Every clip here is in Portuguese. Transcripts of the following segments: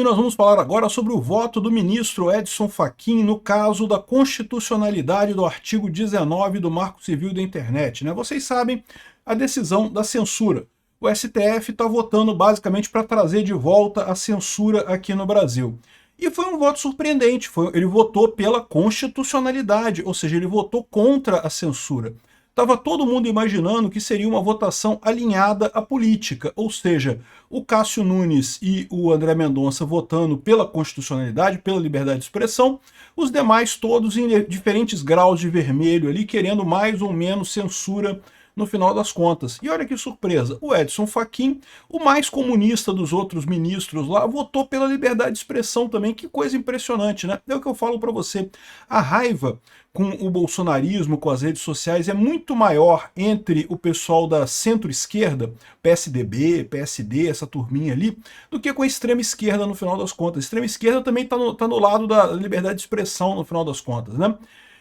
E nós vamos falar agora sobre o voto do ministro Edson Fachin no caso da constitucionalidade do artigo 19 do Marco Civil da Internet, né? Vocês sabem a decisão da censura. O STF está votando basicamente para trazer de volta a censura aqui no Brasil. E foi um voto surpreendente, ele votou pela constitucionalidade, ou seja, ele votou contra a censura. Estava todo mundo imaginando que seria uma votação alinhada à política, ou seja, o Cássio Nunes e o André Mendonça votando pela constitucionalidade, pela liberdade de expressão, os demais todos em diferentes graus de vermelho ali, querendo mais ou menos censura no final das contas. E olha que surpresa, o Edson Fachin, o mais comunista dos outros ministros lá, votou pela liberdade de expressão também. Que coisa impressionante, né? É o que eu falo para você. A raiva com o bolsonarismo, com as redes sociais, é muito maior entre o pessoal da centro-esquerda, PSDB, PSD, essa turminha ali, do que com a extrema-esquerda no final das contas. A extrema-esquerda também está no lado da liberdade de expressão no final das contas, né?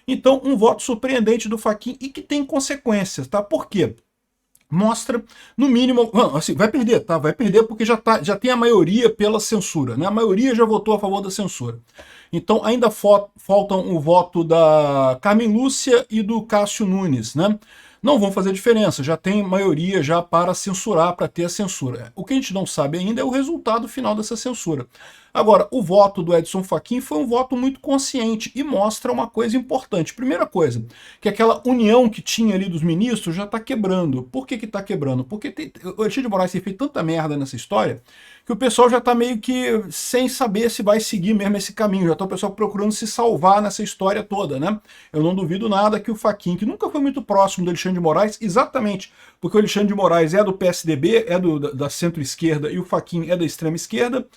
Então, um voto surpreendente do Fachin e que tem consequências, tá? Por quê? Mostra, no mínimo, não, assim, vai perder, tá? Vai perder porque já tem a maioria pela censura, né? A maioria já votou a favor da censura. Então, ainda faltam o voto da Carmen Lúcia e do Cássio Nunes, né? Não vão fazer diferença, já tem maioria já para censurar, para ter a censura. O que a gente não sabe ainda é o resultado final dessa censura. Agora, o voto do Edson Fachin foi um voto muito consciente e mostra uma coisa importante. Primeira coisa, que aquela união que tinha ali dos ministros já está quebrando. Por que está quebrando? Porque o Alexandre de Moraes tem feito tanta merda nessa história que o pessoal já está meio que sem saber se vai seguir mesmo esse caminho. Já está o pessoal procurando se salvar nessa história toda, né? Eu não duvido nada que o Fachin, que nunca foi muito próximo do Alexandre de Moraes, exatamente porque o Alexandre de Moraes é do PSDB, é da centro-esquerda, e o Fachin é da extrema-esquerda,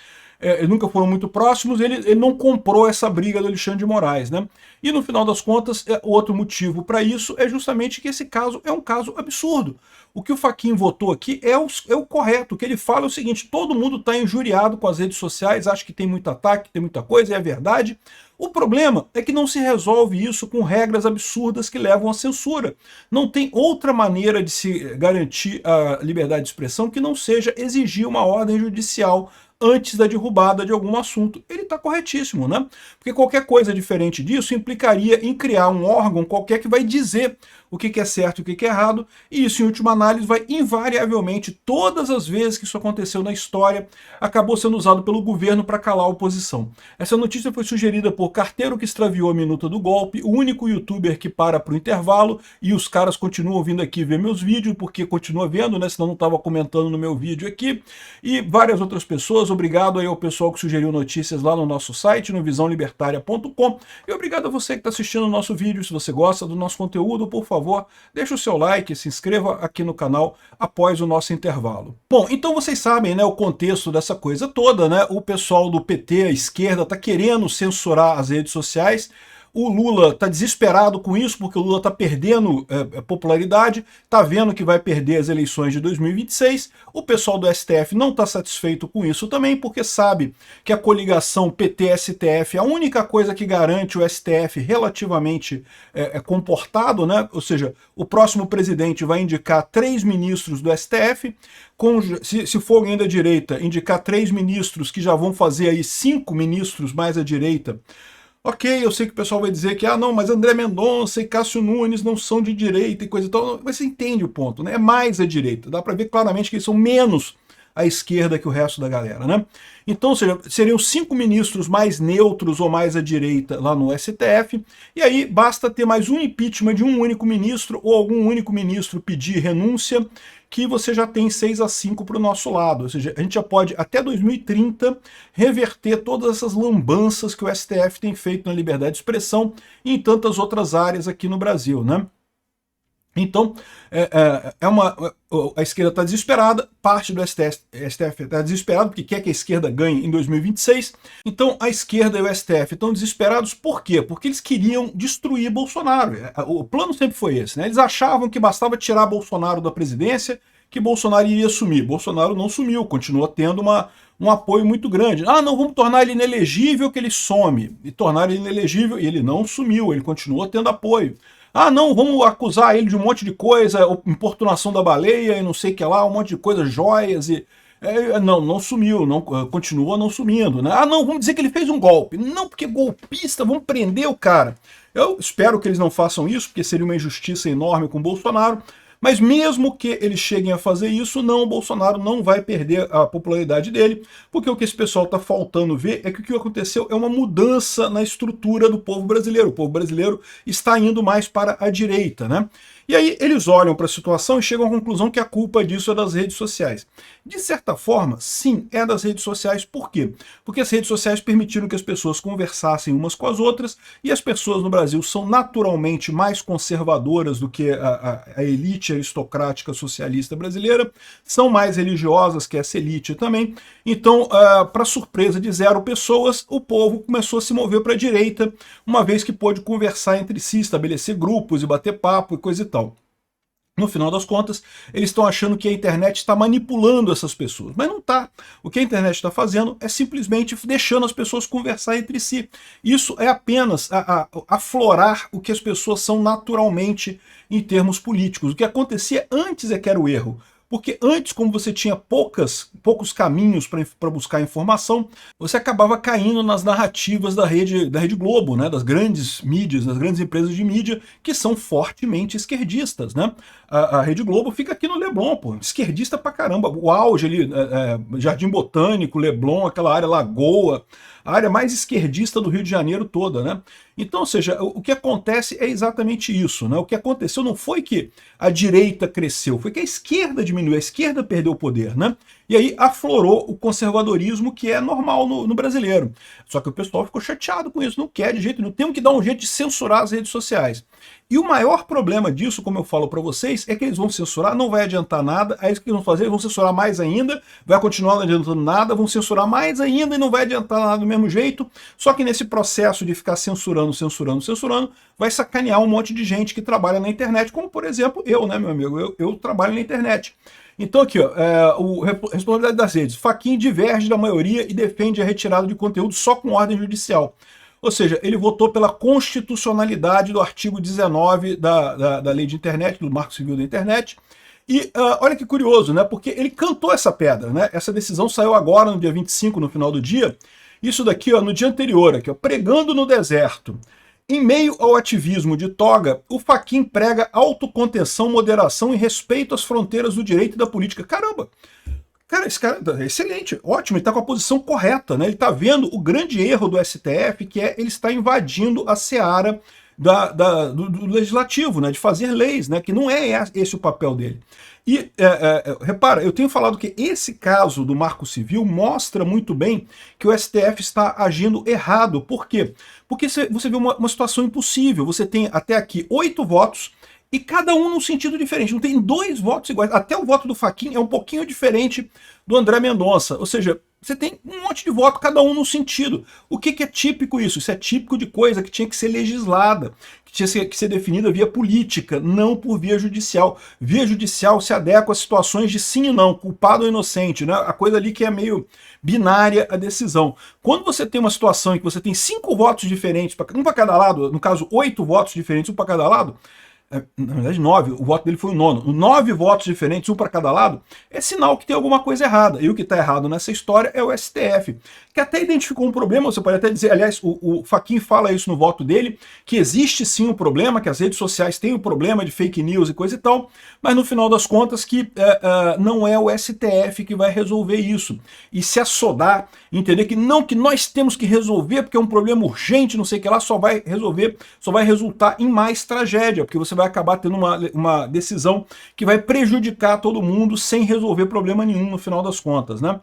eles nunca foram muito próximos, ele não comprou essa briga do Alexandre de Moraes, né? E no final das contas, o outro motivo para isso é justamente que esse caso é um caso absurdo. O que o Fachin votou aqui é o correto. O que ele fala é o seguinte: todo mundo está injuriado com as redes sociais, acha que tem muito ataque, tem muita coisa, e é verdade. O problema é que não se resolve isso com regras absurdas que levam à censura. Não tem outra maneira de se garantir a liberdade de expressão que não seja exigir uma ordem judicial antes da derrubada de algum assunto. Ele está corretíssimo, né? Porque qualquer coisa diferente disso implicaria em criar um órgão qualquer que vai dizer o que é certo e o que é errado, e isso, em última análise, vai invariavelmente, todas as vezes que isso aconteceu na história, acabou sendo usado pelo governo para calar a oposição. Essa notícia foi sugerida por Carteiro, que extraviou a minuta do golpe, o único youtuber que para o intervalo, e os caras continuam vindo aqui ver meus vídeos, porque continua vendo, né? Senão não estava comentando no meu vídeo aqui, e várias outras pessoas. Obrigado aí ao pessoal que sugeriu notícias lá no nosso site, no visãolibertaria.com, e obrigado a você que está assistindo o nosso vídeo. Se você gosta do nosso conteúdo, por favor, deixa o seu like, se inscreva aqui no canal após o nosso intervalo. Bom, então vocês sabem, né, o contexto dessa coisa toda, né? O pessoal do PT, a esquerda, está querendo censurar as redes sociais. O Lula está desesperado com isso, porque o Lula está perdendo popularidade, está vendo que vai perder as eleições de 2026. O pessoal do STF não está satisfeito com isso também, porque sabe que a coligação PT-STF é a única coisa que garante o STF relativamente comportado, né? Ou seja, o próximo presidente vai indicar 3 ministros do STF, se for alguém da direita, indicar 3 ministros que já vão fazer aí 5 ministros mais à direita. Ok, eu sei que o pessoal vai dizer que, não, mas André Mendonça e Cássio Nunes não são de direita e coisa e tal. Mas você entende o ponto, né? É mais à direita. Dá para ver claramente que eles são menos à esquerda que o resto da galera, né? Então, ou seja, seriam 5 ministros mais neutros ou mais à direita lá no STF, e aí basta ter mais um impeachment de um único ministro ou algum único ministro pedir renúncia, que você já tem 6-5 para o nosso lado. Ou seja, a gente já pode, até 2030, reverter todas essas lambanças que o STF tem feito na liberdade de expressão e em tantas outras áreas aqui no Brasil, né? Então, a esquerda está desesperada, parte do STF está desesperado porque quer que a esquerda ganhe em 2026. Então, a esquerda e o STF estão desesperados por quê? Porque eles queriam destruir Bolsonaro. O plano sempre foi esse, né? Eles achavam que bastava tirar Bolsonaro da presidência, que Bolsonaro iria sumir. Bolsonaro não sumiu, continua tendo um apoio muito grande. Não, vamos tornar ele inelegível que ele some. E tornar ele inelegível, e ele não sumiu, ele continua tendo apoio. Não, vamos acusar ele de um monte de coisa, importunação da baleia e não sei o que lá, um monte de coisa, joias e Não sumiu, não, continua não sumindo, né? Ah, não, vamos dizer que ele fez um golpe. Não, porque golpista, vamos prender o cara. Eu espero que eles não façam isso, porque seria uma injustiça enorme com o Bolsonaro. Mas mesmo que eles cheguem a fazer isso, não, o Bolsonaro não vai perder a popularidade dele, porque o que esse pessoal está faltando ver é que o que aconteceu é uma mudança na estrutura do povo brasileiro. O povo brasileiro está indo mais para a direita, né? E aí eles olham para a situação e chegam à conclusão que a culpa disso é das redes sociais. De certa forma, sim, é das redes sociais. Por quê? Porque as redes sociais permitiram que as pessoas conversassem umas com as outras, e as pessoas no Brasil são naturalmente mais conservadoras do que a elite aristocrática socialista brasileira, são mais religiosas que essa elite também. Então, para surpresa de zero pessoas, o povo começou a se mover para a direita, uma vez que pôde conversar entre si, estabelecer grupos e bater papo e coisa e tal. No final das contas, eles estão achando que a internet está manipulando essas pessoas, mas não está. O que a internet está fazendo é simplesmente deixando as pessoas conversar entre si. Isso é apenas aflorar o que as pessoas são naturalmente em termos políticos. O que acontecia antes é que era o erro. Porque antes, como você tinha poucos caminhos para buscar informação, você acabava caindo nas narrativas da Rede Globo, né, das grandes mídias, das grandes empresas de mídia, que são fortemente esquerdistas. Né? A Rede Globo fica aqui no Leblon, pô, esquerdista pra caramba. O auge ali, Jardim Botânico, Leblon, aquela área Lagoa, a área mais esquerdista do Rio de Janeiro toda, né? Então, ou seja, o que acontece é exatamente isso, né? O que aconteceu não foi que a direita cresceu, foi que a esquerda diminuiu, a esquerda perdeu o poder, né? E aí aflorou o conservadorismo que é normal no brasileiro. Só que o pessoal ficou chateado com isso, não quer de jeito nenhum, temos que dar um jeito de censurar as redes sociais. E o maior problema disso, como eu falo para vocês, é que eles vão censurar, não vai adiantar nada, aí o que eles vão fazer? Eles vão censurar mais ainda, vai continuar não adiantando nada, vão censurar mais ainda e não vai adiantar nada do mesmo jeito, só que nesse processo de ficar censurando, vai sacanear um monte de gente que trabalha na internet, como por exemplo eu, né, meu amigo, eu trabalho na internet. Então aqui, ó, responsabilidade das redes. Fachin diverge da maioria e defende a retirada de conteúdo só com ordem judicial. Ou seja, ele votou pela constitucionalidade do artigo 19 da lei de internet, do Marco Civil da Internet. E olha que curioso, né? Porque ele cantou essa pedra, né? Essa decisão saiu agora, no dia 25, no final do dia. Isso daqui, ó, no dia anterior, aqui, ó, pregando no deserto. Em meio ao ativismo de toga, o Fachin prega autocontenção, moderação e respeito às fronteiras do direito e da política. Caramba! Cara, esse cara é excelente, ótimo, ele está com a posição correta, né? Ele está vendo o grande erro do STF, que é ele está invadindo a seara do legislativo, né? De fazer leis, né? Que não é esse o papel dele. E, repara, eu tenho falado que esse caso do Marco Civil mostra muito bem que o STF está agindo errado. Por quê? Porque você vê uma situação impossível. Você tem até aqui 8 votos, e cada um num sentido diferente. Não tem 2 votos iguais. Até o voto do Fachin é um pouquinho diferente do André Mendonça. Ou seja, você tem um monte de voto, cada um num sentido. O que é típico isso? Isso é típico de coisa que tinha que ser legislada, que tinha que ser definida via política, não por via judicial. Via judicial se adequa a situações de sim e não, culpado ou inocente, né? A coisa ali que é meio binária a decisão. Quando você tem uma situação em que você tem 5 votos diferentes, um para cada lado, no caso 8 votos diferentes, um para cada lado, na verdade 9, o voto dele foi o 9º, 9 votos diferentes, um para cada lado, é sinal que tem alguma coisa errada. E o que está errado nessa história é o STF, que até identificou um problema. Você pode até dizer, aliás, o Fachin fala isso no voto dele, que existe sim um problema, que as redes sociais têm um problema de fake news e coisa e tal, mas no final das contas que não é o STF que vai resolver isso. E se assodar, entender que não, que nós temos que resolver, porque é um problema urgente, não sei o que lá, só vai resultar em mais tragédia, porque você vai acabar tendo uma decisão que vai prejudicar todo mundo sem resolver problema nenhum no final das contas, né?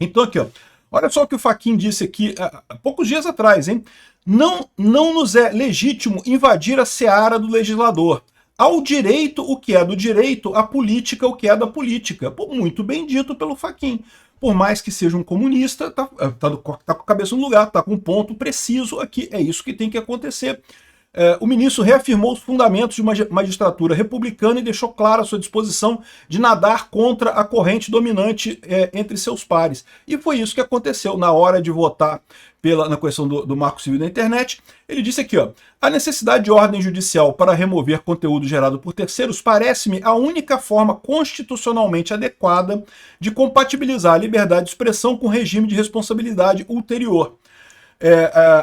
Então aqui, ó, olha só o que o Fachin disse aqui há poucos dias atrás, hein? Não nos é legítimo invadir a seara do legislador. Ao direito o que é do direito, à política o que é da política. Pô, muito bem dito pelo Fachin. Por mais que seja um comunista, tá com a cabeça no lugar, tá com um ponto preciso aqui. É isso que tem que acontecer. o ministro reafirmou os fundamentos de uma magistratura republicana e deixou clara a sua disposição de nadar contra a corrente dominante entre seus pares. E foi isso que aconteceu na hora de votar na questão do Marco Civil da Internet. Ele disse aqui, ó, a necessidade de ordem judicial para remover conteúdo gerado por terceiros parece-me a única forma constitucionalmente adequada de compatibilizar a liberdade de expressão com o regime de responsabilidade ulterior.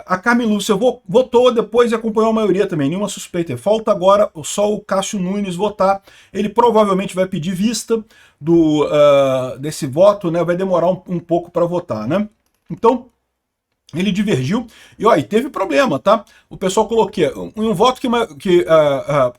A Carmen Lúcia votou depois e acompanhou a maioria também, nenhuma suspeita. Falta agora só o Cássio Nunes votar. Ele provavelmente vai pedir vista desse voto, né? Vai demorar um pouco para votar, né? Então, ele divergiu e teve problema, tá? O pessoal colocou um voto que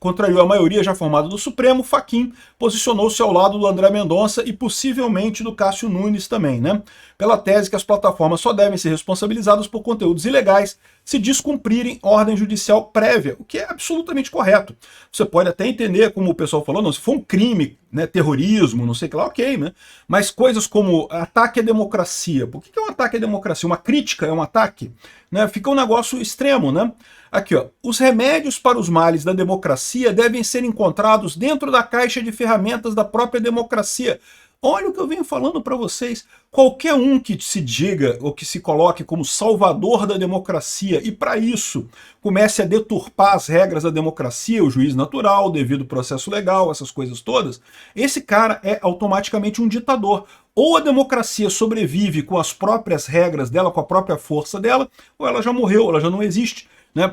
contrariou a maioria já formada do Supremo. Fachin posicionou-se ao lado do André Mendonça e possivelmente do Cássio Nunes também, né? Pela tese que as plataformas só devem ser responsabilizadas por conteúdos ilegais se descumprirem ordem judicial prévia, o que é absolutamente correto. Você pode até entender, como o pessoal falou, não, se for um crime, né, terrorismo, não sei o que lá, ok, né? Mas coisas como ataque à democracia, por que é um ataque à democracia? Uma crítica é um ataque? Né? Fica um negócio extremo, né? Aqui, ó, os remédios para os males da democracia devem ser encontrados dentro da caixa de ferramentas da própria democracia. Olha o que eu venho falando para vocês. Qualquer um que se diga ou que se coloque como salvador da democracia e para isso comece a deturpar as regras da democracia, o juiz natural, o devido processo legal, essas coisas todas, esse cara é automaticamente um ditador. Ou a democracia sobrevive com as próprias regras dela, com a própria força dela, ou ela já morreu, ela já não existe. Né?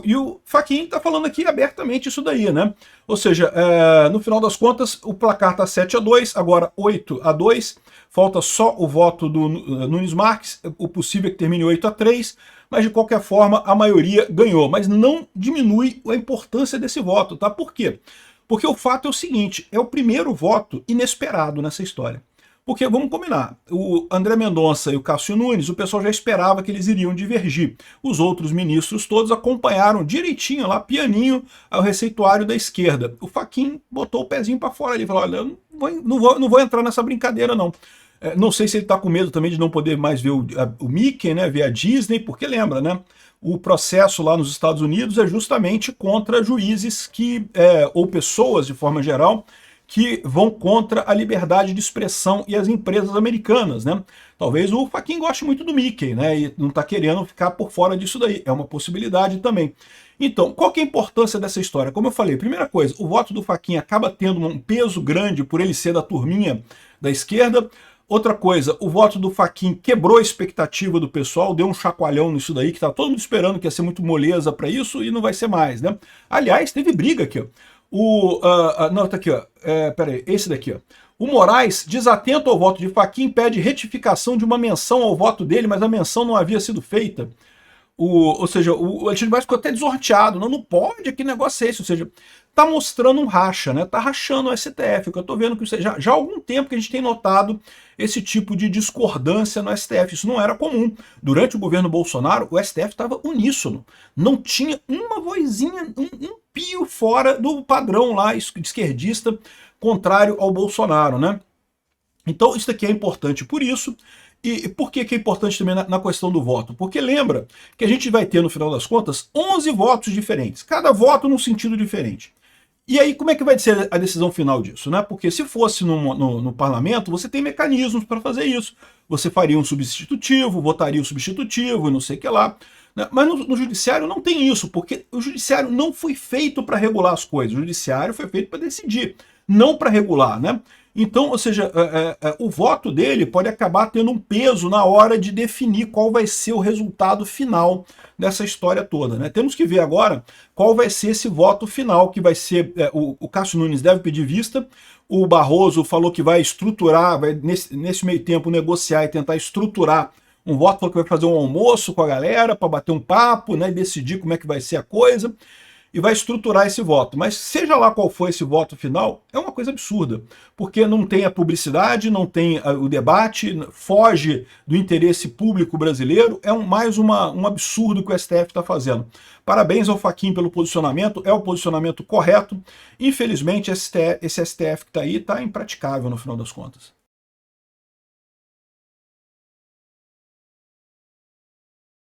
E o Fachin está falando aqui abertamente isso daí, né? Ou seja, no final das contas, o placar está 7-2, agora 8-2, falta só o voto do Nunes Marques, o possível é que termine 8-3, mas de qualquer forma a maioria ganhou, mas não diminui a importância desse voto, tá? Por quê? Porque o fato é o seguinte, é o primeiro voto inesperado nessa história. Porque, vamos combinar, o André Mendonça e o Cássio Nunes, o pessoal já esperava que eles iriam divergir. Os outros ministros todos acompanharam direitinho lá, pianinho, ao receituário da esquerda. O Fachin botou o pezinho para fora ali e falou, olha, eu não vou entrar nessa brincadeira não. Não sei se ele está com medo também de não poder mais ver o Mickey, né, ver a Disney, porque lembra, né? O processo lá nos Estados Unidos é justamente contra juízes ou pessoas, de forma geral, que vão contra a liberdade de expressão e as empresas americanas, né? Talvez o Fachin goste muito do Mickey, né? E não está querendo ficar por fora disso daí. É uma possibilidade também. Então, qual que é a importância dessa história? Como eu falei, primeira coisa, o voto do Fachin acaba tendo um peso grande por ele ser da turminha da esquerda. Outra coisa, o voto do Fachin quebrou a expectativa do pessoal, deu um chacoalhão nisso daí, que tá todo mundo esperando que ia ser muito moleza para isso e não vai ser mais, né? Aliás, teve briga aqui, ó. Não, tá aqui, ó. Peraí, esse daqui, ó. O Moraes, desatento ao voto de Fachin, pede retificação de uma menção ao voto dele, mas a menção não havia sido feita. Ou seja, o Alexandre Moraes ficou até desorteado. Não pode, que negócio é esse? Ou seja, tá mostrando um racha, né? Tá rachando o STF. Que eu tô vendo que já há algum tempo que a gente tem notado esse tipo de discordância no STF. Isso não era comum. Durante o governo Bolsonaro, o STF estava uníssono. Não tinha uma vozinha, um pio fora do padrão lá esquerdista contrário ao Bolsonaro, né? Então isso aqui é importante por isso. E por que é importante também na questão do voto? Porque lembra que a gente vai ter, no final das contas, 11 votos diferentes. Cada voto num sentido diferente. E aí, como é que vai ser a decisão final disso, né? Porque se fosse no parlamento, você tem mecanismos para fazer isso. Você faria um substitutivo, votaria o substitutivo e não sei o que lá. Né? Mas no judiciário não tem isso, porque o judiciário não foi feito para regular as coisas. O judiciário foi feito para decidir, não para regular, né? Então, ou seja, o voto dele pode acabar tendo um peso na hora de definir qual vai ser o resultado final dessa história toda, né? Temos que ver agora qual vai ser esse voto final, que vai ser... o Cássio Nunes deve pedir vista, o Barroso falou que vai estruturar, vai nesse meio tempo negociar e tentar estruturar um voto, falou que vai fazer um almoço com a galera para bater um papo, né, e decidir como é que vai ser a coisa, e vai estruturar esse voto. Mas seja lá qual for esse voto final, é uma coisa absurda, porque não tem a publicidade, não tem o debate, foge do interesse público brasileiro, é mais um absurdo que o STF está fazendo. Parabéns ao Fachin pelo posicionamento, é o posicionamento correto. Infelizmente, esse STF que está aí está impraticável no final das contas.